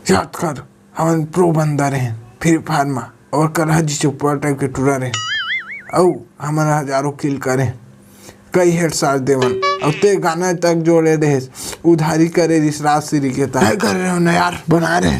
याद कर हम प्रो बंदा रहे फ्री फायर में और कर हजी चुप्पा टाइप के टूरा रहे औ हमारा हजारों किल करे कई हेड सार देवन और ते गाना तक जोड़े रहे उधारी करे इस रात सीरी के तय कर रहे हो ना यार बना रहे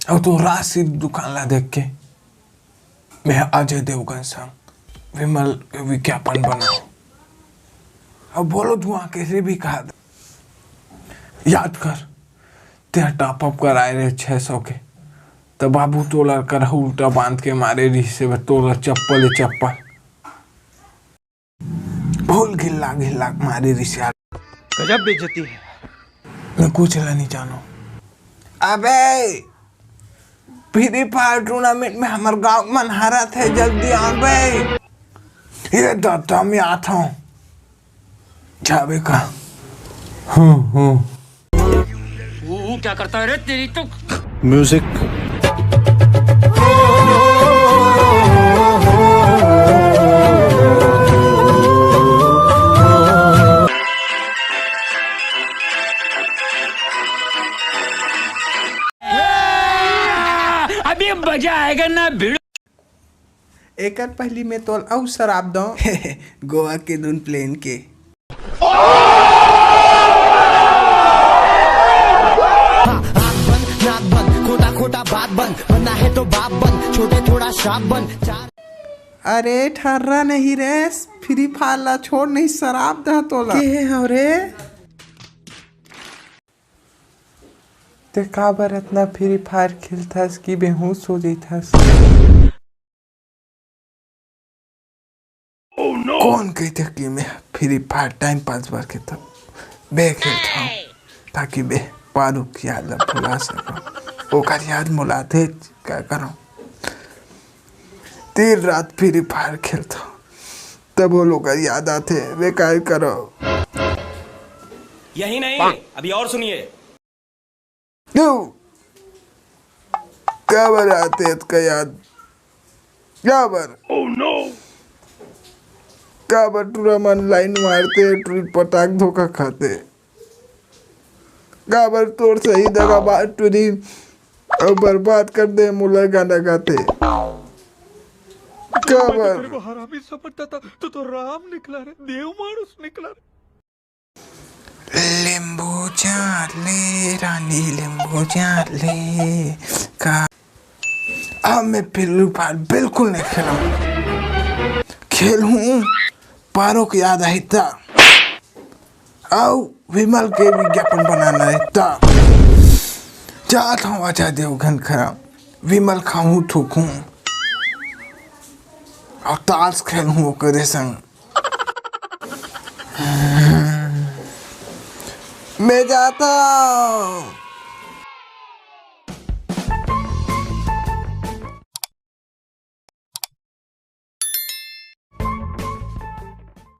और तो राशि दुकान ला देख के मैं अजय देवगन संग विमल के विज्ञापन बनाओ अब बोलो धुआं कैसे भी कहा याद कर तेरा टॉप अप कराए रहे 600 के तो बाबू तोलर कर उल्टा बांध के मारे रही से तोलर चप्पल भूल घिल्ला मारे रही से गजब बेइज्जती है। मैं कुछ नहीं जानो अबे फ्री फायर टूर्नामेंट में हमारे गांव मन हारा थे जल्दी आबे ये दादा मैं आता हूँ जावे का वो क्या करता है रे तेरी तो म्यूजिक अभी मजा आएगा ना भिड़। एक पहली में तो औ शराब दो गोवा के दून प्लेन के खोटा बात बन बनना है तो बाप बन छोटे थोड़ा शाप बन अरे ठर्रा नहीं रे फ्री फायर ला छोड़ नहीं शराब दा तोला के हो रे ते का बर इतना फ्री फायर खेलथास कि बेहोश हो जइथास कौन कहते कि मैं फ्री फायर टाइम पास बार के तब बे खेलता हूँ ताकि बे पारू की याद भुला सको ओकर याद मुलाते क्या करो देर रात फ्री फायर खेलता हूँ तब वो लोग याद आते वे क्या करो यही नहीं अभी और सुनिए क्या बर आते इसका याद क्या बर क्या बर टूरा मन लाइन मारते ट्रीट पटाख धोखा खाते क्या बर तोड़ सही जगह बात टूरी और बर्बाद कर दे मुला गाना गाते क्या बर तेरे को हरामी समझता था तो राम निकला रे देव मानुस निकला रे लींबू चाले रानी लींबू चाले का अब मैं फ्री फायर बिल्कुल नहीं खेलूं खेलूं पारो की याद आई था आओ विमल के विज्ञापन बनाना रहता चाहता हूँ अजय देवगन खरा विमल खाऊं थूकूं और ताश खेलूं करे संग मैं जाता हूँ।